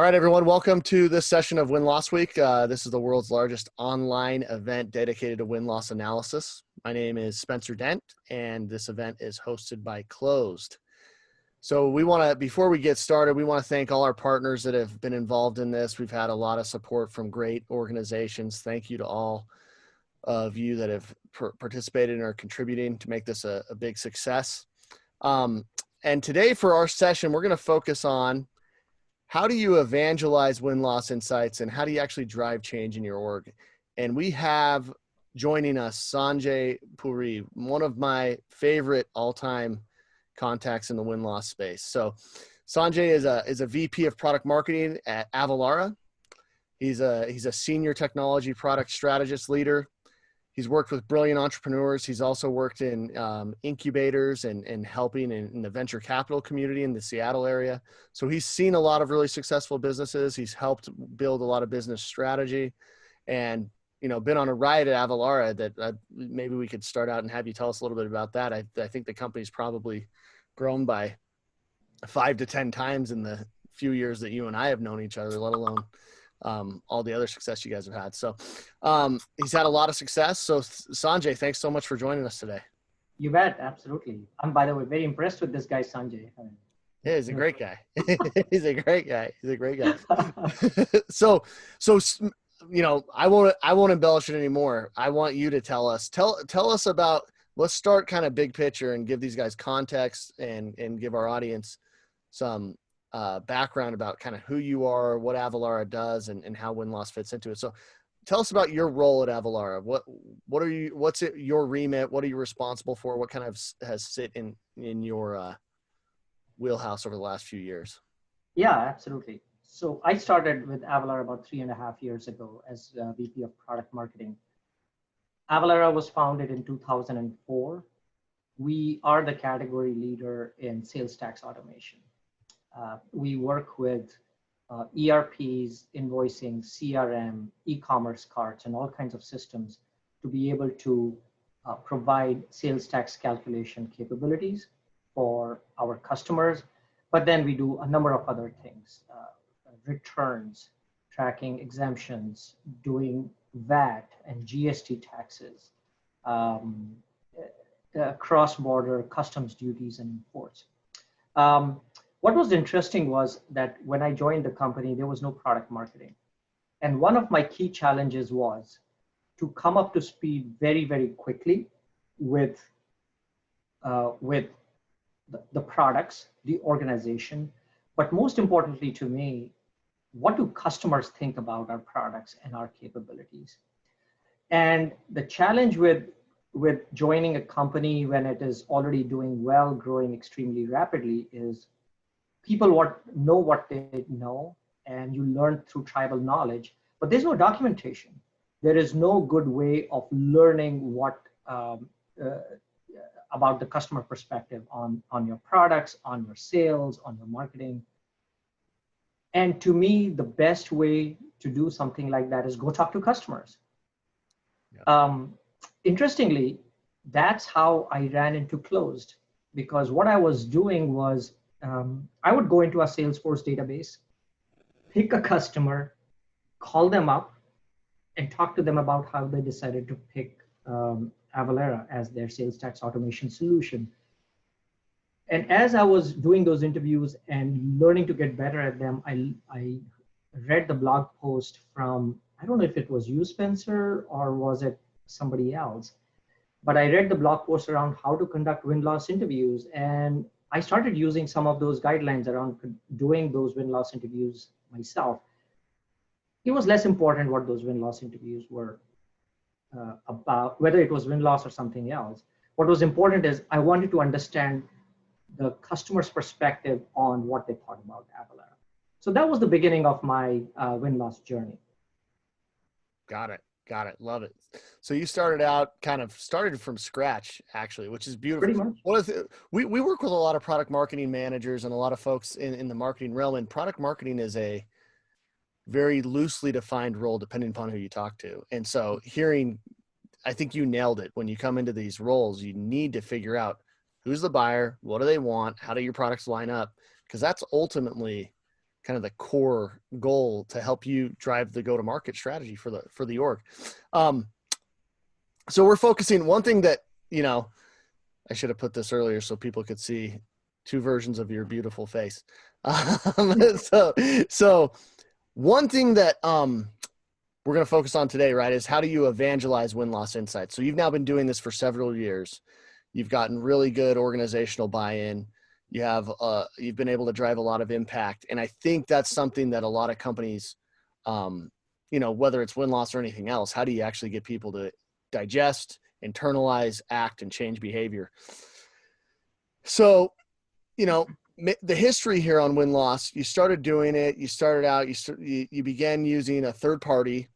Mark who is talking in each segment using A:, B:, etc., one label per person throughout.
A: All right, everyone, welcome to this session of Win-Loss Week. This is the world's largest online event dedicated to win-loss analysis. My name is Spencer Dent, and this event is hosted by Clozd. So before we get started, we want to thank all our partners that have been involved in this. We've had a lot of support from great organizations. Thank you to all of you that have participated and are contributing to make this a big success. And today for our session, we're going to focus on how do you evangelize win-loss insights and how do you actually drive change in your org? And we have joining us Sanjay Puri, one of my favorite all-time contacts in the win-loss space. So Sanjay is a VP of product marketing at Avalara. He's a senior technology product strategist leader. He's worked with brilliant entrepreneurs. He's also worked in incubators and helping in the venture capital community in the Seattle area. So he's seen a lot of really successful businesses. He's helped build a lot of business strategy and, been on a ride at Avalara that maybe we could start out and have you tell us a little bit about that. I think the company's probably grown by 5 to 10 times in the few years that you and I have known each other, let alone all the other success you guys have had. So he's had a lot of success. So Sanjay, thanks so much for joining us today.
B: You bet. Absolutely. I'm, by the way, very impressed with this guy, Sanjay.
A: Yeah, he's a great guy. He's a great guy. So, I won't embellish it anymore. I want you to tell us about, let's start kind of big picture and give these guys context and give our audience some background about kind of who you are, what Avalara does, and how win-loss fits into it. So tell us about your role at Avalara. What's your remit? What are you responsible for? What kind of has sit in your wheelhouse over the last few years?
B: Yeah, absolutely. So I started with Avalara about 3.5 years ago as VP of product marketing. Avalara was founded in 2004. We are the category leader in sales tax automation. We work with ERPs, invoicing, CRM, e-commerce carts, and all kinds of systems to be able to provide sales tax calculation capabilities for our customers. But then we do a number of other things, returns, tracking exemptions, doing VAT and GST taxes, cross-border customs duties and imports. What was interesting was that when I joined the company, there was no product marketing. And one of my key challenges was to come up to speed very, very quickly with the products, the organization, but most importantly to me, what do customers think about our products and our capabilities? And the challenge with joining a company when it is already doing well, growing extremely rapidly is people know what they know, and you learn through tribal knowledge, but there's no documentation. There is no good way of learning what about the customer perspective on your products, on your sales, on your marketing. And to me, the best way to do something like that is go talk to customers. Yeah. Interestingly, that's how I ran into Clozd, because what I was doing was I would go into a Salesforce database, pick a customer, call them up, and talk to them about how they decided to pick Avalara as their sales tax automation solution. And as I was doing those interviews and learning to get better at them, I read the blog post from, I don't know if it was you, Spencer, or was it somebody else, but I read the blog post around how to conduct win-loss interviews, and I started using some of those guidelines around doing those win-loss interviews myself. It was less important what those win-loss interviews were about, whether it was win-loss or something else. What was important is I wanted to understand the customer's perspective on what they thought about Avalara. So that was the beginning of my win-loss journey.
A: Got it. Love it. So you started from scratch, actually, which is beautiful.
B: Pretty much.
A: We work with a lot of product marketing managers and a lot of folks in the marketing realm, and product marketing is a very loosely defined role depending upon who you talk to. And so I think you nailed it. When you come into these roles, you need to figure out who's the buyer, what do they want, how do your products line up? Because that's ultimately kind of the core goal to help you drive the go-to-market strategy for the org. So we're focusing one thing that, you know, I should have put this earlier so people could see two versions of your beautiful face. So one thing that we're going to focus on today, right, is how do you evangelize win-loss insights? So you've now been doing this for several years. You've gotten really good organizational buy-in. You have you've been able to drive a lot of impact, and I think that's something that a lot of companies, you know, whether it's win-loss or anything else, how do you actually get people to digest, internalize, act, and change behavior? So, you know, the history here on win-loss, you started doing it. You started out. You began using a third party.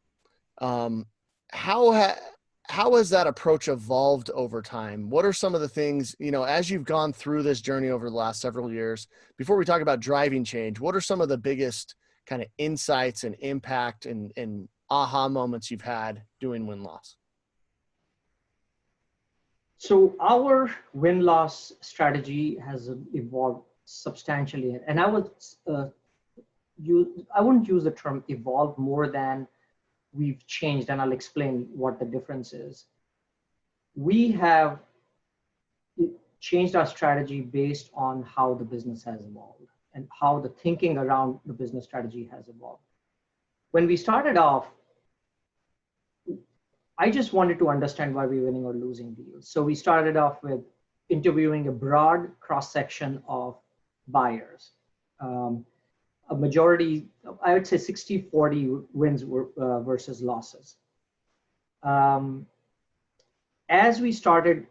A: How has that approach evolved over time? What are some of the things, you know, as you've gone through this journey over the last several years, before we talk about driving change, what are some of the biggest kind of insights and impact and aha moments you've had doing win-loss?
B: So our win-loss strategy has evolved substantially, and I wouldn't use the term evolved more than we've changed, and I'll explain what the difference is. We have changed our strategy based on how the business has evolved and how the thinking around the business strategy has evolved. When we started off, I just wanted to understand why we're winning or losing deals. So we started off with interviewing a broad cross-section of buyers. A majority, I would say 60-40 wins versus losses. As we started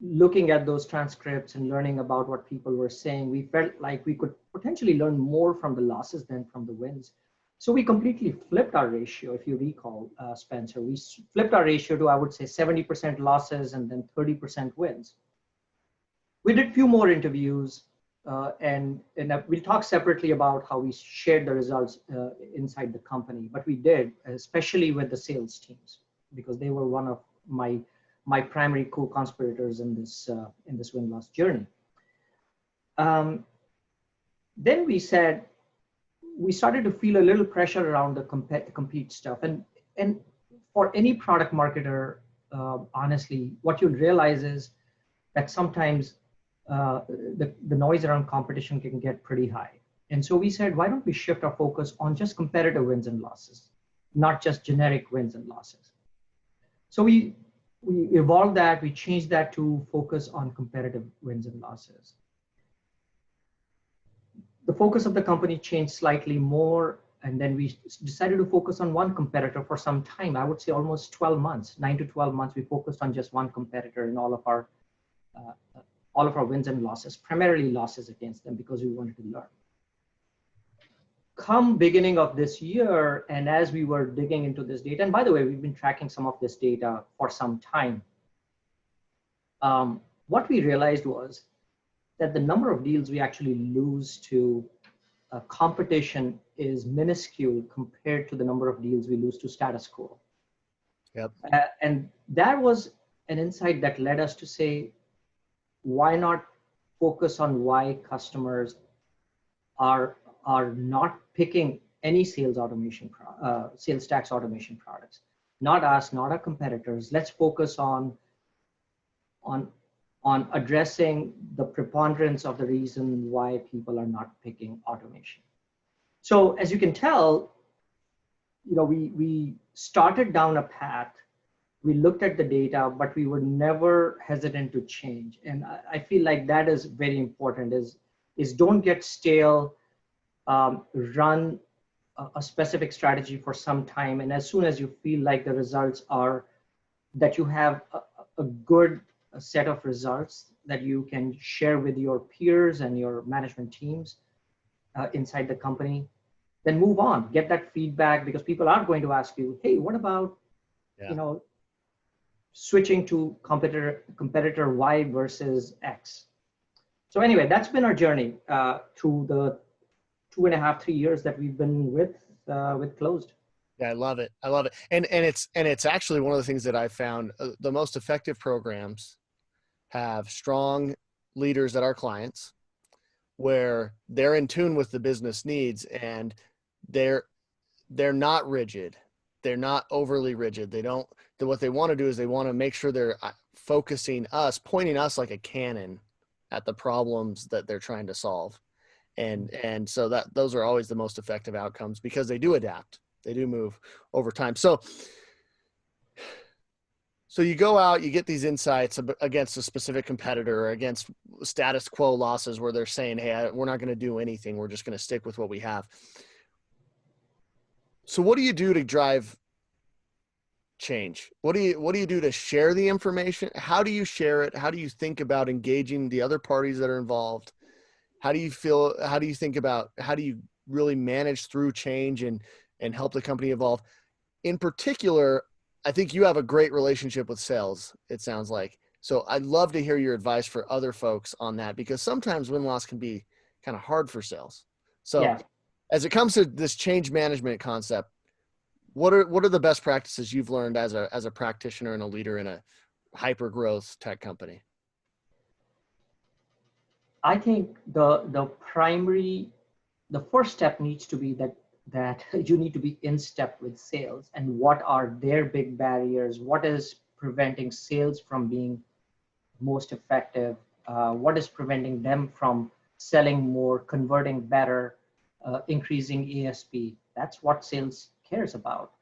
B: looking at those transcripts and learning about what people were saying, we felt like we could potentially learn more from the losses than from the wins. So we completely flipped our ratio. If you recall, Spencer, we flipped our ratio to, I would say, 70% losses and then 30% wins. We did a few more interviews. And we'll talk separately about how we shared the results inside the company, but we did, especially with the sales teams, because they were one of my primary co-conspirators in this win-loss journey. Then we started to feel a little pressure around the compete stuff, and for any product marketer, honestly, what you'll realize is that sometimes the noise around competition can get pretty high. And so we said, why don't we shift our focus on just competitive wins and losses, not just generic wins and losses. So we evolved that, we changed that to focus on competitive wins and losses. The focus of the company changed slightly more, and then we decided to focus on one competitor for some time. I would say almost 12 months, 9 to 12 months, we focused on just one competitor in all of our wins and losses, primarily losses against them because we wanted to learn. Come beginning of this year, and as we were digging into this data, and by the way, we've been tracking some of this data for some time, what we realized was that the number of deals we actually lose to competition is minuscule compared to the number of deals we lose to status quo.
A: Yep.
B: And that was an insight that led us to say, why not focus on why customers are not picking any sales tax automation products? Not us, not our competitors. Let's focus on addressing the preponderance of the reason why people are not picking automation. So as you can tell, you know, we started down a path. We looked at the data, but we were never hesitant to change. And I feel like that is very important, is don't get stale, run a specific strategy for some time. And as soon as you feel like the results are, that you have a good set of results that you can share with your peers and your management teams inside the company, then move on, get that feedback, because people are going to ask you, hey, what about, you know, switching to competitor Y versus X. So anyway, that's been our journey through the 2.5, 3 years that we've been with Clozd.
A: Yeah, I love it. I love it. And it's actually one of the things that I found the most effective programs have strong leaders at our clients where they're in tune with the business needs, and they're not rigid. They're not overly rigid. What they want to do is they want to make sure they're focusing us, pointing us like a cannon at the problems that they're trying to solve. And so those are always the most effective outcomes, because they do adapt. They do move over time. So you go out, you get these insights against a specific competitor, or against status quo losses where they're saying, hey, we're not going to do anything. We're just going to stick with what we have. So what do you do to drive change? What do you do to share the information? How do you share it? How do you think about engaging the other parties that are involved? How do you think about, how do you really manage through change and help the company evolve? In particular, I think you have a great relationship with sales, it sounds like. So I'd love to hear your advice for other folks on that, because sometimes win-loss can be kind of hard for sales. So
B: Yeah.
A: as it comes to this change management concept, what are the best practices you've learned as a practitioner and a leader in a hyper growth tech company?
B: I think the first step needs to be that you need to be in step with sales, and what are their big barriers, what is preventing sales from being most effective, what is preventing them from selling more, converting better, increasing ASP. That's what sales cares about.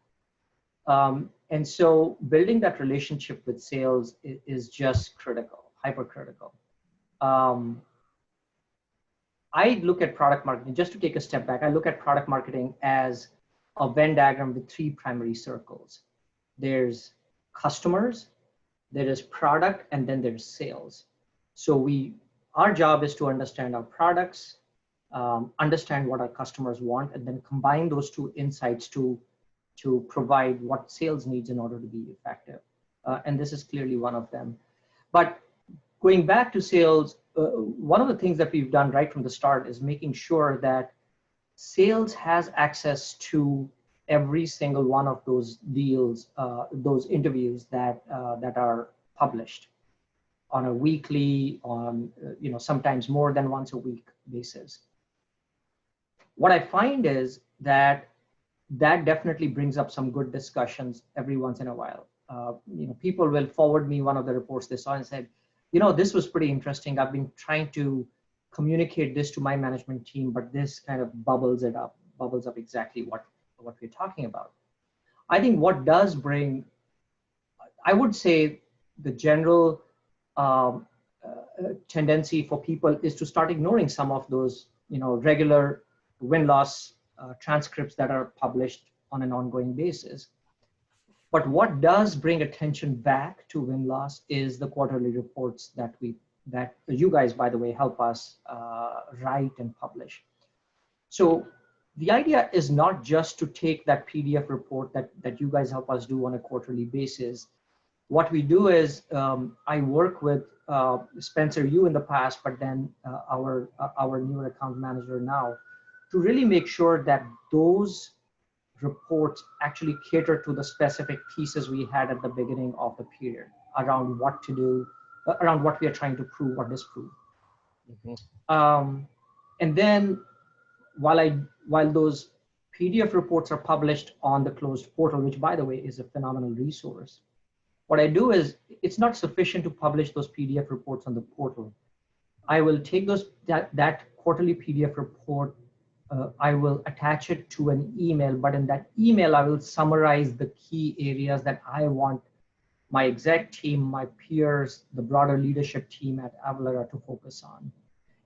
B: And so building that relationship with sales is just critical, hypercritical. I look at product marketing, just to take a step back, I look at product marketing as a Venn diagram with three primary circles. There's customers, there is product, and then there's sales. So our job is to understand our products, understand what our customers want, and then combine those two insights to provide what sales needs in order to be effective. And this is clearly one of them. But going back to sales, one of the things that we've done right from the start is making sure that sales has access to every single one of those deals, those interviews that are published on a weekly, sometimes more than once a week basis. What I find is that definitely brings up some good discussions every once in a while. People will forward me one of the reports they saw and said, this was pretty interesting. I've been trying to communicate this to my management team, but this kind of bubbles up exactly what we're talking about. I think what does bring, I would say the general tendency for people is to start ignoring some of those, regular win-loss transcripts that are published on an ongoing basis. But what does bring attention back to win-loss is the quarterly reports that you guys, by the way, help us write and publish. So the idea is not just to take that PDF report that you guys help us do on a quarterly basis. What we do is I work with Spencer, you in the past, but then our newer account manager now, to really make sure that those reports actually cater to the specific pieces we had at the beginning of the period around what to do, around what we are trying to prove or disprove. Mm-hmm. And then while those PDF reports are published on the Clozd portal, which by the way is a phenomenal resource, what I do is it's not sufficient to publish those PDF reports on the portal. I will take that quarterly PDF report, I will attach it to an email, but in that email, I will summarize the key areas that I want my exec team, my peers, the broader leadership team at Avalara to focus on.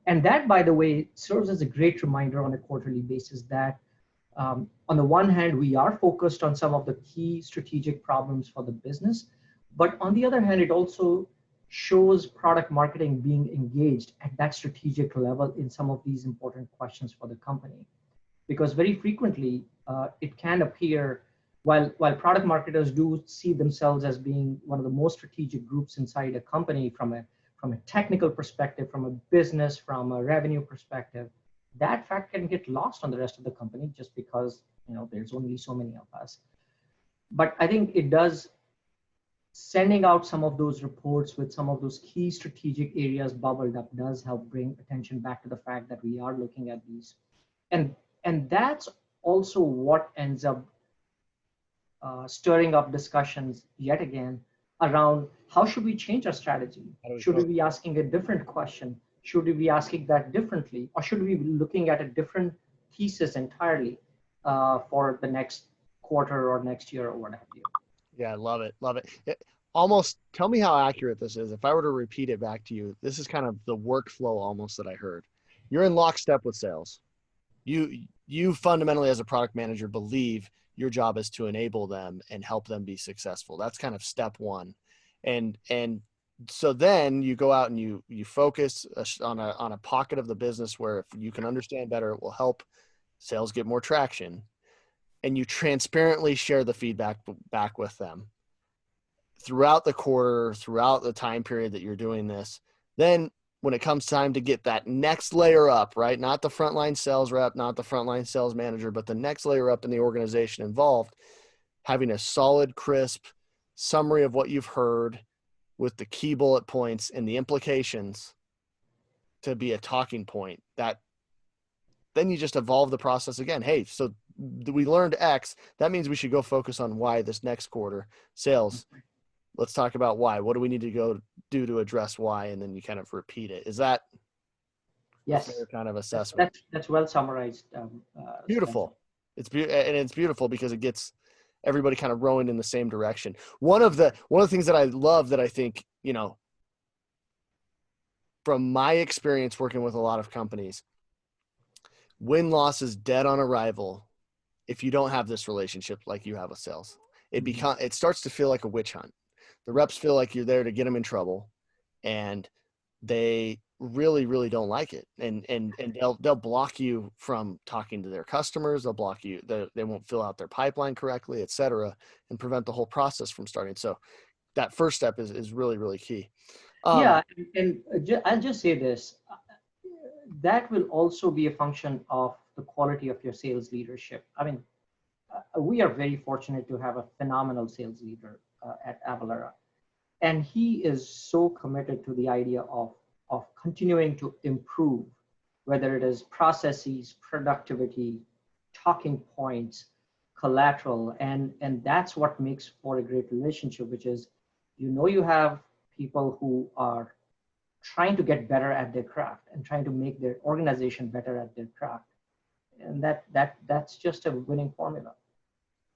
B: And that, by the way, serves as a great reminder on a quarterly basis that on the one hand, we are focused on some of the key strategic problems for the business, but on the other hand, it also shows product marketing being engaged at that strategic level in some of these important questions for the company. Because very frequently, it can appear, while product marketers do see themselves as being one of the most strategic groups inside a company from a technical perspective, from a business, from a revenue perspective, that fact can get lost on the rest of the company just because there's only so many of us. But I think it does sending out some of those reports with some of those key strategic areas bubbled up does help bring attention back to the fact that we are looking at these. And that's also what ends up stirring up discussions yet again around how should we change our strategy? Should we be asking a different question? Should we be asking that differently? Or should we be looking at a different thesis entirely for the next quarter or next year or what have you?
A: Yeah, I love it. Love it. Almost tell me how accurate this is. If I were to repeat it back to you, this is kind of the workflow almost that I heard. You're in lockstep with sales. You fundamentally as a product manager believe your job is to enable them and help them be successful. That's kind of step one. And so then you go out and you focus on a pocket of the business where if you can understand better, it will help sales get more traction. And you transparently share the feedback back with them throughout the quarter, throughout the time period that you're doing this. Then when it comes time to get that next layer up, right? Not the frontline sales rep, not the frontline sales manager, but the next layer up in the organization involved, having a solid, crisp summary of what you've heard with the key bullet points and the implications to be a talking point. That then you just evolve the process again. Hey, so we learned X. That means we should go focus on Y this next quarter. Sales. Let's talk about why. What do we need to go do to address why? And then you kind of repeat it. Is that
B: yes,
A: a fair kind of assessment?
B: That's well summarized.
A: Beautiful. It's beautiful because it gets everybody kind of rowing in the same direction. One of the things that I love that I think, from my experience working with a lot of companies, win-loss is dead on arrival if you don't have this relationship like you have with sales. It starts to feel like a witch hunt. The reps feel like you're there to get them in trouble, and they really, really don't like it. And they'll block you from talking to their customers. They'll block you. They won't fill out their pipeline correctly, et cetera, and prevent the whole process from starting. So that first step is really, really key.
B: Yeah. And I'll just say this, that will also be a function of the quality of your sales leadership. I mean, we are very fortunate to have a phenomenal sales leader at Avalara. And he is so committed to the idea of continuing to improve, whether it is processes, productivity, talking points, collateral, and that's what makes for a great relationship, which is, you have people who are trying to get better at their craft and trying to make their organization better at their craft. And that's just a winning formula.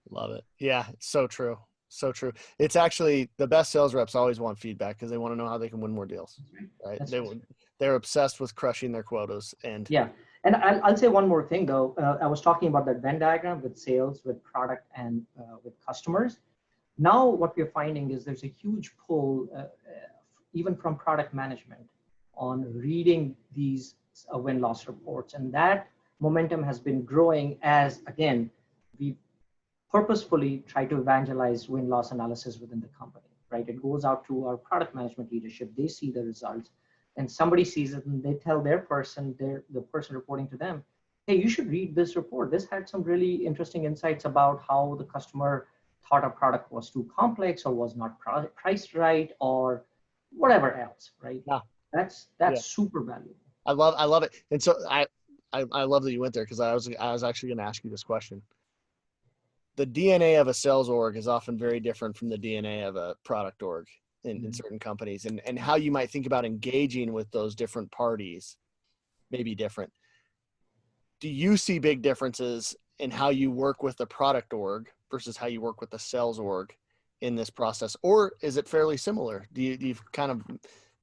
A: Love it. Yeah, it's so true. So true. It's actually the best sales reps always want feedback because they want to know how they can win more deals, right? They're obsessed with crushing their quotas. And
B: yeah. And I'll say one more thing though. I was talking about that Venn diagram with sales, with product, and with customers. Now what we're finding is there's a huge pull, even from product management, on reading these win-loss reports. And that momentum has been growing as, again, we purposefully try to evangelize win-loss analysis within the company, right? It goes out to our product management leadership. They see the results, and somebody sees it, and they tell the person reporting to them, hey, you should read this report. This had some really interesting insights about how the customer thought a product was too complex or was not priced right or whatever else, right?
A: Yeah.
B: That's super valuable.
A: I love it. And so I love that you went there because I was actually going to ask you this question. The DNA of a sales org is often very different from the DNA of a product org in certain companies, and how you might think about engaging with those different parties may be different. Do you see big differences in how you work with the product org versus how you work with the sales org in this process? Or is it fairly similar? Do you kind of,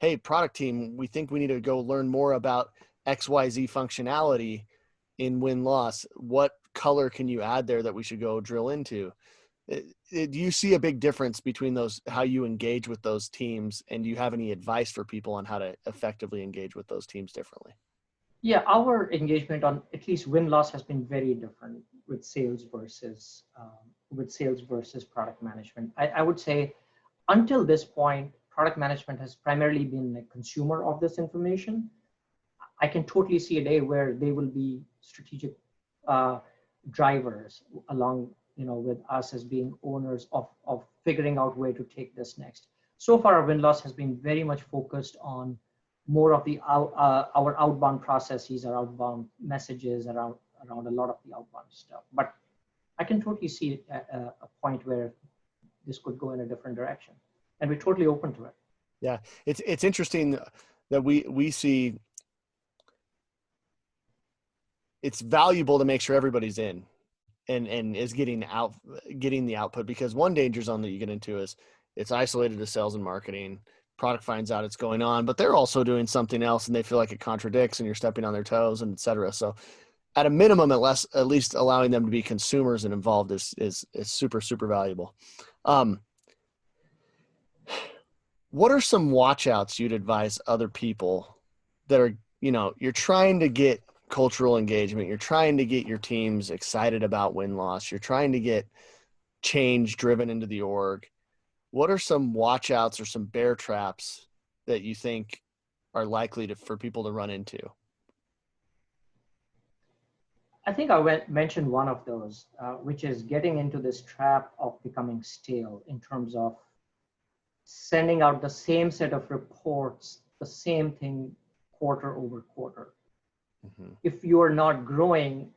A: hey, product team, we think we need to go learn more about XYZ functionality in win-loss. What color can you add there that we should go drill into? Do you see a big difference between those, how you engage with those teams? And do you have any advice for people on how to effectively engage with those teams differently?
B: Yeah, our engagement on at least win-loss has been very different with sales versus product management. I would say until this point, product management has primarily been a consumer of this information. I can totally see a day where they will be strategic drivers along with us as being owners of figuring out where to take this next. So far, our win-loss has been very much focused on more of our outbound processes, our outbound messages around a lot of the outbound stuff. But I can totally see a point where this could go in a different direction, and we're totally open to it.
A: Yeah, it's interesting that we see it's valuable to make sure everybody's in and is getting the output, because one danger zone that you get into is it's isolated to sales and marketing. Product finds out it's going on, but they're also doing something else and they feel like it contradicts and you're stepping on their toes, and et cetera. So at a minimum, at least allowing them to be consumers and involved is super, super valuable. What are some watch outs you'd advise other people that are, you're trying to get cultural engagement, you're trying to get your teams excited about win-loss, you're trying to get change driven into the org? What are some watch outs or some bear traps that you think are likely for people to run into?
B: I think I mentioned one of those, which is getting into this trap of becoming stale in terms of sending out the same set of reports, the same thing quarter over quarter. Mm-hmm. If you are not growing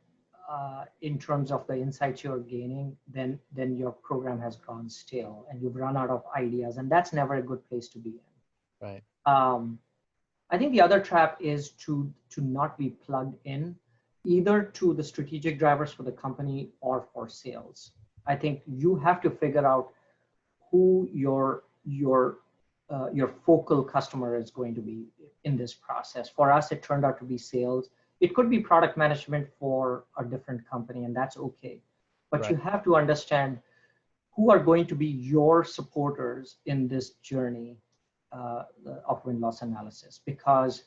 B: in terms of the insights you're gaining, then your program has gone stale and you've run out of ideas, and that's never a good place to be in.
A: Right.
B: I think the other trap is to not be plugged in either to the strategic drivers for the company or for sales. I think you have to figure out who your focal customer is going to be in this process. For us, it turned out to be sales. It could be product management for a different company, and that's okay. But right. You have to understand who are going to be your supporters in this journey of win-loss analysis, because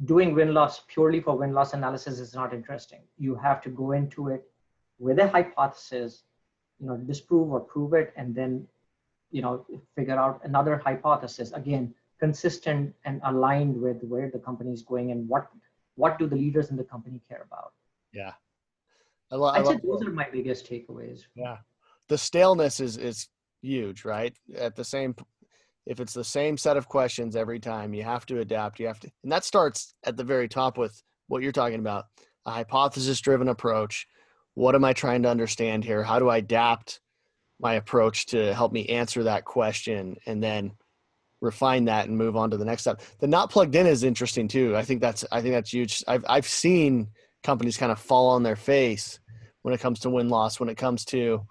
B: doing win-loss purely for win-loss analysis is not interesting. You have to go into it with a hypothesis, disprove or prove it, and then figure out another hypothesis, again, consistent and aligned with where the company is going and what do the leaders in the company care about.
A: Yeah.
B: I'd say those are my biggest takeaways.
A: Yeah. The staleness is huge, right? If it's the same set of questions every time, you have to adapt. And that starts at the very top with what you're talking about, a hypothesis-driven approach. What am I trying to understand here? How do I adapt my approach to help me answer that question, and then refine that and move on to the next step? The not plugged in is interesting too. I think that's huge. I've seen companies kind of fall on their face when it comes to win-loss, when it comes to,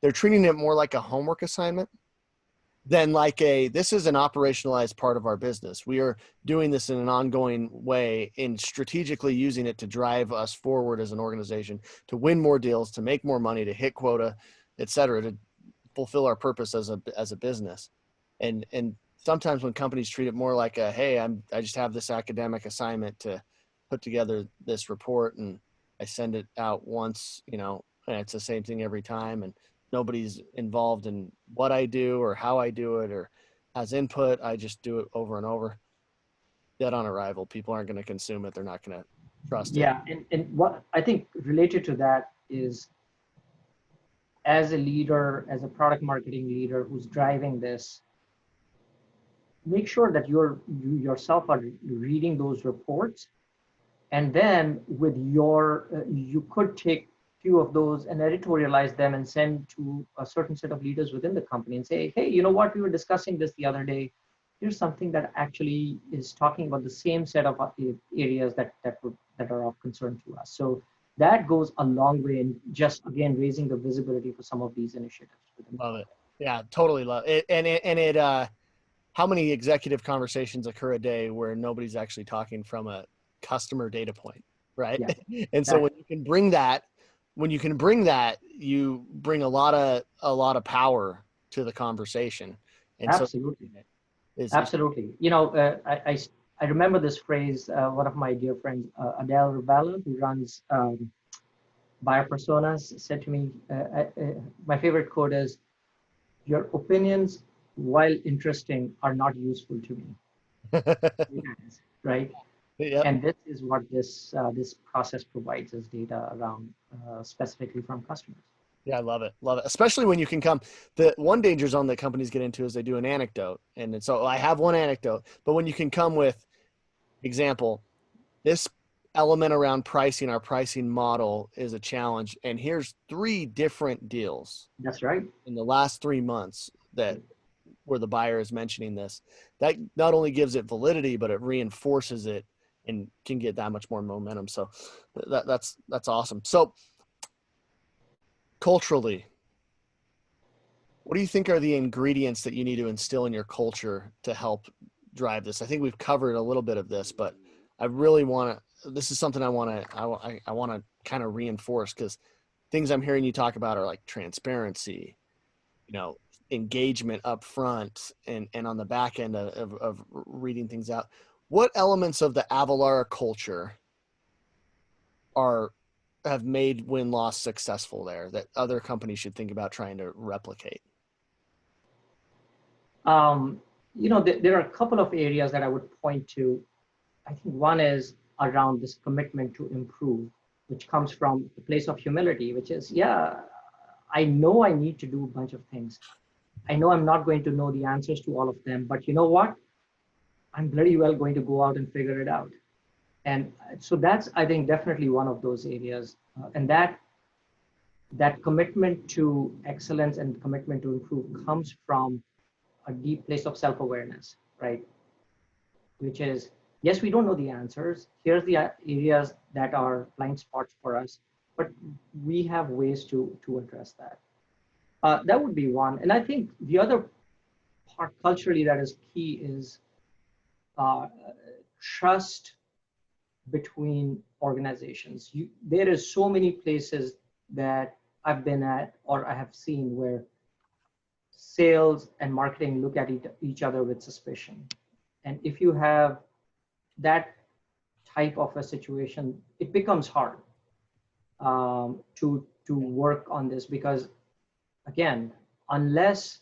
A: they're treating it more like a homework assignment than like this is an operationalized part of our business. We are doing this in an ongoing way and strategically using it to drive us forward as an organization, to win more deals, to make more money, to hit quota, et cetera, to fulfill our purpose as a business. And sometimes when companies treat it more like hey, I just have this academic assignment to put together this report and I send it out once, and it's the same thing every time, and nobody's involved in what I do or how I do it or has input. I just do it over and over. Dead on arrival. People aren't going to consume it. They're not going to trust it.
B: Yeah. And what I think related to that is, as a leader, as a product marketing leader who's driving this, make sure that you yourself are reading those reports. And then with you could take few of those and editorialize them and send to a certain set of leaders within the company and say, hey, you know what, we were discussing this the other day. Here's something that actually is talking about the same set of areas that are of concern to us. So that goes a long way in just, again, raising the visibility for some of these initiatives.
A: Love it. Yeah, totally love it. And how many executive conversations occur a day where nobody's actually talking from a customer data point, right? Yeah. And so when you can bring that, you bring a lot of power to the conversation. And
B: absolutely. Absolutely. I remember this phrase, one of my dear friends, Adele Rubella, who runs Buyer Personas, said to me, my favorite quote is, your opinions, while interesting, are not useful to me. Right? Yep. And this is what this process provides us data around, specifically from customers.
A: Yeah, I love it. Love it. Especially when you can come, the one danger zone that companies get into is they do an anecdote. And so I have one anecdote, but when you can come with example, this element around pricing, our pricing model is a challenge. And here's 3 different deals
B: That's right.
A: in the last 3 months that where the buyer is mentioning this, that not only gives it validity, but it reinforces it and can get that much more momentum. So that's awesome. So culturally, what do you think are the ingredients that you need to instill in your culture to help drive this? I think we've covered a little bit of this, but I really want to, this is something I want to kind of reinforce, because things I'm hearing you talk about are like transparency, engagement up front and on the back end of reading things out. What elements of the Avalara culture have made win-loss successful there that other companies should think about trying to replicate?
B: There are a couple of areas that I would point to. I think one is around this commitment to improve, which comes from the place of humility, which is, yeah, I know I need to do a bunch of things. I know I'm not going to know the answers to all of them, but you know what? I'm very well going to go out and figure it out. And so that's, I think, definitely one of those areas. And that commitment to excellence and commitment to improve comes from a deep place of self-awareness, right? Which is, yes, we don't know the answers. Here's the areas that are blind spots for us, but we have ways to address that. That would be one. And I think the other part culturally that is key is trust between organizations. There is so many places that I've been at or I have seen where sales and marketing look at each other with suspicion. And if you have that type of a situation, it becomes hard to work on this, because again, unless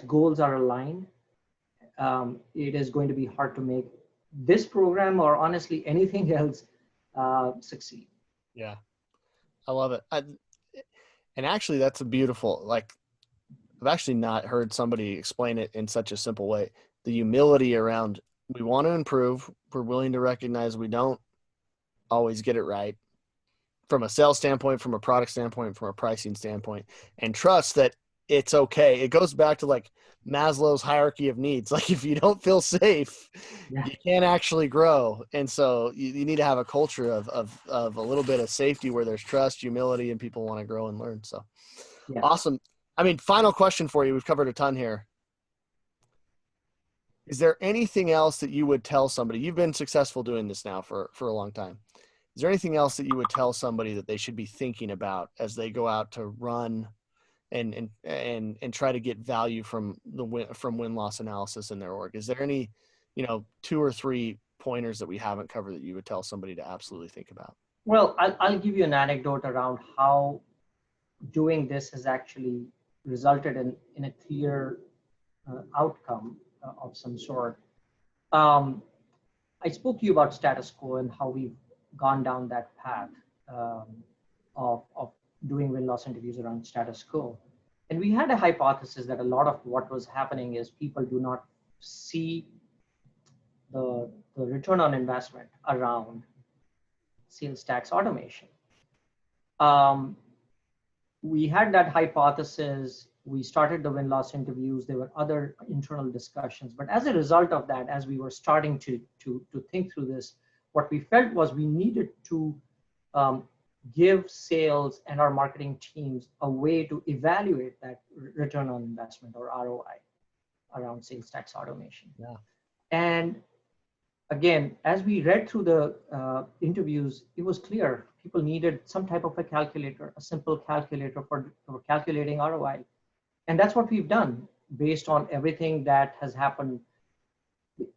B: goals are aligned, it is going to be hard to make this program, or honestly anything else, succeed.
A: Yeah, I love it. And actually, that's a beautiful, like, I've actually not heard somebody explain it in such a simple way. The humility around, we want to improve. We're willing to recognize we don't always get it right from a sales standpoint, from a product standpoint, from a pricing standpoint, and trust that it's okay. It goes back to like Maslow's hierarchy of needs. Like if you don't feel safe,
B: Yeah.
A: you can't actually grow. And so you need to have a culture of a little bit of safety where there's trust, humility, and people want to grow and learn. So
B: Yeah.
A: awesome. I mean, final question for you. We've covered a ton here. Is there anything else that you would tell somebody? You've been successful doing this now for a long time. Is there anything else that you would tell somebody that they should be thinking about as they go out to run and try to get value from win-loss analysis in their org? Is there any, 2 or 3 pointers that we haven't covered that you would tell somebody to absolutely think about?
B: Well, I'll give you an anecdote around how doing this has actually resulted in a clear outcome of some sort. I spoke to you about status quo and how we've gone down that path of doing win-loss interviews around status quo. And we had a hypothesis that a lot of what was happening is people do not see the return on investment around sales tax automation. We had that hypothesis. We started the win-loss interviews. There were other internal discussions. But as a result of that, as we were starting to think through this, what we felt was we needed to give sales and our marketing teams a way to evaluate that return on investment, or ROI, around sales tax automation.
A: Yeah.
B: And again, as we read through the interviews, it was clear people needed some type of a calculator, a simple calculator for calculating ROI. And that's what we've done based on everything that has happened,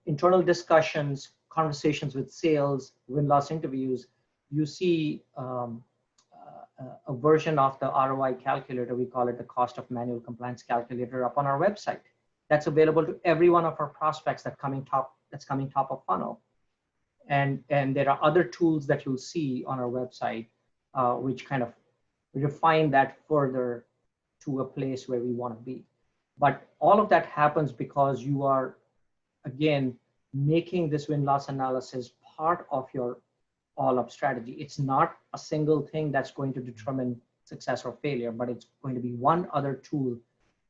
B: internal discussions, conversations with sales, win-loss interviews. You see a version of the ROI calculator, we call it the cost of manual compliance calculator, up on our website. That's available to every one of our prospects that's coming top of funnel. And there are other tools that you'll see on our website which kind of refine that further to a place where we want to be. But all of that happens because you are, again, making this win-loss analysis part of your all-up strategy. It's not a single thing that's going to determine success or failure, but it's going to be one other tool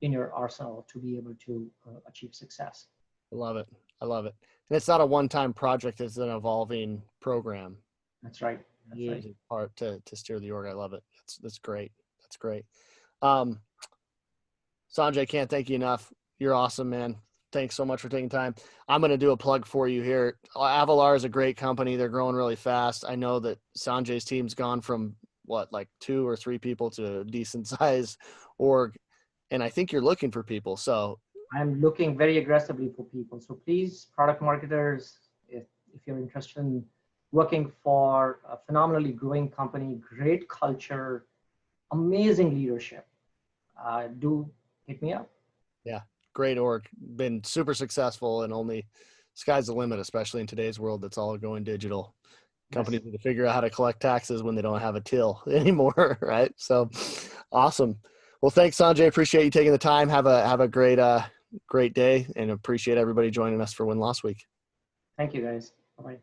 B: in your arsenal to be able to achieve success.
A: I love it. I love it. And it's not a one-time project, it's an evolving program.
B: That's right. That's right.
A: Part to steer the org. I love it. That's great. That's great. Sanjay, can't thank you enough. You're awesome, man. Thanks so much for taking time. I'm going to do a plug for you here. Avalar is a great company. They're growing really fast. I know that Sanjay's team's gone from like 2 or 3 people to a decent size org. And I think you're looking for people. So
B: I'm looking very aggressively for people. So please, product marketers, if you're interested in working for a phenomenally growing company, great culture, amazing leadership, do hit me up.
A: Yeah, great org. Been super successful, and only sky's the limit, especially in today's world that's all going digital. Companies need to figure out how to collect taxes when they don't have a till anymore, right? So awesome. Well, thanks, Sanjay. Appreciate you taking the time. Have a great day, and appreciate everybody joining us for Win Loss Week.
B: Thank you, guys. Bye-bye.